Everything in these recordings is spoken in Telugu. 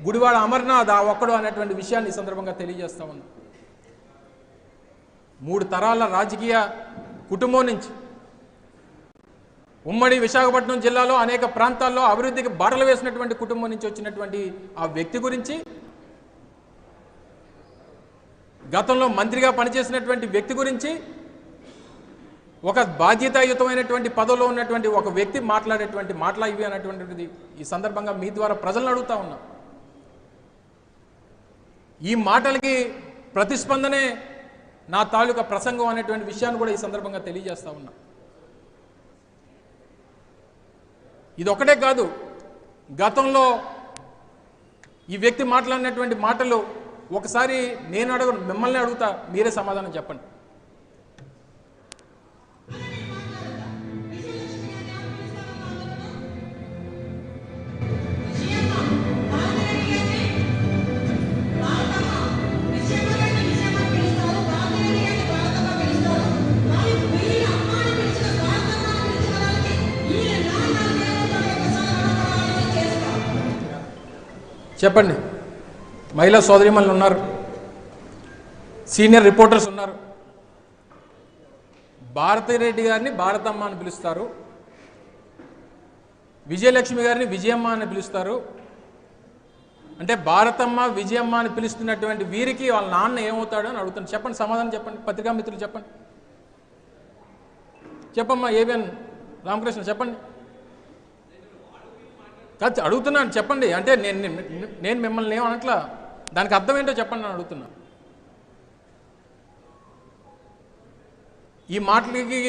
గుడివాడ అమర్నాథ్ ఆ ఒక్కడు అనేటువంటి విషయాన్ని ఈ సందర్భంగా తెలియజేస్తా ఉన్నా. 3 తరాల రాజకీయ కుటుంబం నుంచి ఉమ్మడి విశాఖపట్నం జిల్లాలో అనేక ప్రాంతాల్లో అభివృద్ధికి బాటలు వేసినటువంటి కుటుంబం నుంచి వచ్చినటువంటి ఆ వ్యక్తి గురించి, గతంలో మంత్రిగా పనిచేసినటువంటి వ్యక్తి గురించి, ఒక బాధ్యతాయుతమైనటువంటి పదవిలో ఉన్నటువంటి ఒక వ్యక్తి మాట్లాడేటువంటి మాటలు ఇవి అనేటువంటిది ఈ సందర్భంగా మీ ద్వారా ప్రజలను అడుగుతా ఉన్నా. ఈ మాటలకి ప్రతిస్పందనే నా తాలూకా ప్రసంగం అనేటువంటి విషయాన్ని కూడా ఈ సందర్భంగా తెలియజేస్తా ఉన్నా. ఇది ఒకటే కాదు, గతంలో ఈ వ్యక్తి మాట్లాడినటువంటి మాటలు ఒకసారి నేను మిమ్మల్ని అడుగుతా, మీరే సమాధానం చెప్పండి. చెప్పండి. మహిళా సోదరిమణులు ఉన్నారు, సీనియర్ రిపోర్టర్స్ ఉన్నారు. భారతిరెడ్డి గారిని భారతమ్మ అని పిలుస్తారు, విజయలక్ష్మి గారిని విజయమ్మ అని పిలుస్తారు. అంటే భారతమ్మ విజయమ్మ అని పిలుస్తున్నటువంటి వీరికి వాళ్ళ నాన్న ఏమవుతాడు అని అడుగుతాను. చెప్పండి, సమాధానం చెప్పండి. పత్రికా మిత్రులు చెప్పండి. చెప్పమ్మా ఏబిఎన్ రామకృష్ణ చెప్పండి. కాదు అడుగుతున్నాను, చెప్పండి. అంటే నేను మిమ్మల్ని ఏమనట్లా, దానికి అర్థం ఏంటో చెప్పండి అని అడుగుతున్నా. ఈ మాటలకి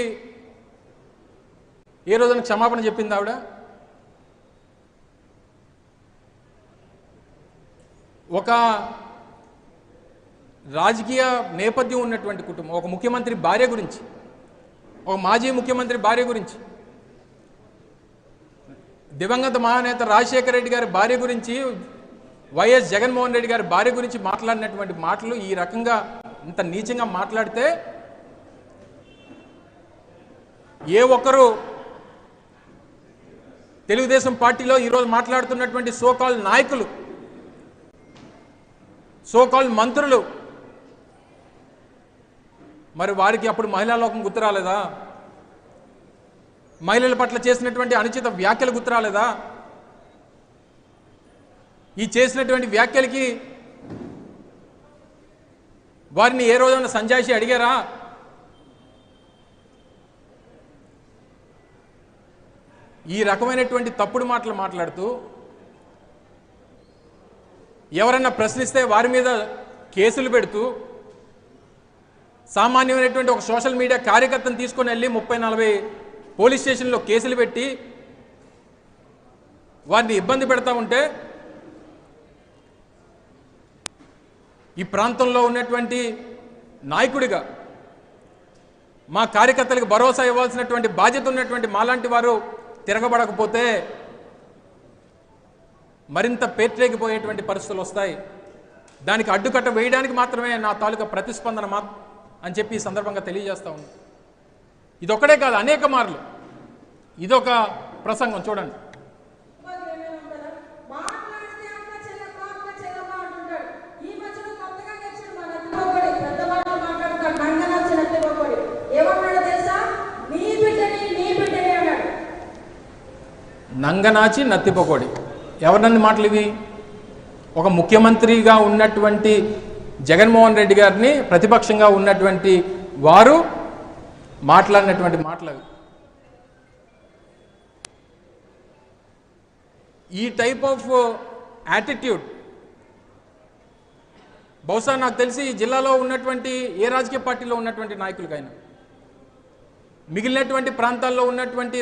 ఏ రోజున క్షమాపణ చెప్పింది ఆవిడ? ఒక రాజకీయ నేపథ్యం ఉన్నటువంటి కుటుంబం, ఒక ముఖ్యమంత్రి భార్య గురించి, ఒక మాజీ ముఖ్యమంత్రి భార్య గురించి, దివంగత మహానేత రాజశేఖర రెడ్డి గారి భార్య గురించి, వైఎస్ జగన్మోహన్ రెడ్డి గారి భార్య గురించి మాట్లాడినటువంటి మాటలు ఈ రకంగా ఇంత నీచంగా మాట్లాడితే ఏ ఒక్కరు తెలుగుదేశం పార్టీలో ఈరోజు మాట్లాడుతున్నటువంటి సోకాల్ నాయకులు, సోకాల్ మంత్రులు, మరి వారికి అప్పుడు మహిళా లోకం గుర్తురాలేదా? మహిళల పట్ల చేసినటువంటి అనుచిత వ్యాఖ్యలు గుర్తురాలేదా? ఈ చేసినటువంటి వ్యాఖ్యలకి వారిని ఏ రోజైనా సంజాయిషి అడిగారా? ఈ రకమైనటువంటి తప్పుడు మాటలు మాట్లాడుతూ ఎవరన్నా ప్రశ్నిస్తే వారి మీద కేసులు పెడుతూ సామాన్యమైనటువంటి ఒక సోషల్ మీడియా కార్యకర్తను తీసుకొని వెళ్ళి 30-40 పోలీస్ స్టేషన్లో కేసులు పెట్టి వారిని ఇబ్బంది పెడతా ఉంటే ఈ ప్రాంతంలో ఉన్నటువంటి నాయకుడిగా మా కార్యకర్తలకు భరోసా ఇవ్వాల్సినటువంటి బాధ్యత ఉన్నటువంటి మాలాంటి వారు తిరగబడకపోతే మరింత పేట్రేగిపోయేటువంటి పరిస్థితులు వస్తాయి. దానికి అడ్డుకట్ట వేయడానికి మాత్రమే నా తాలూకా ప్రతిస్పందన అని చెప్పి ఈ సందర్భంగా తెలియజేస్తా ఉంది. ఇదొక్కడే కాదు, అనేక మార్లు ఇదొక ప్రసంగం చూడండి. నంగనాచి నత్తిపకోడి ఎవరన్నా మాటలు ఇవి? ఒక ముఖ్యమంత్రిగా ఉన్నటువంటి జగన్మోహన్ రెడ్డి గారిని ప్రతిపక్షంగా ఉన్నటువంటి వారు మాట్లాడినటువంటి మాటలు అవి. ఈ టైప్ ఆఫ్ యాటిట్యూడ్ బహుశా నాకు తెలిసి ఈ జిల్లాలో ఉన్నటువంటి ఏ రాజకీయ పార్టీలో ఉన్నటువంటి నాయకులకైనా, మిగిలినటువంటి ప్రాంతాల్లో ఉన్నటువంటి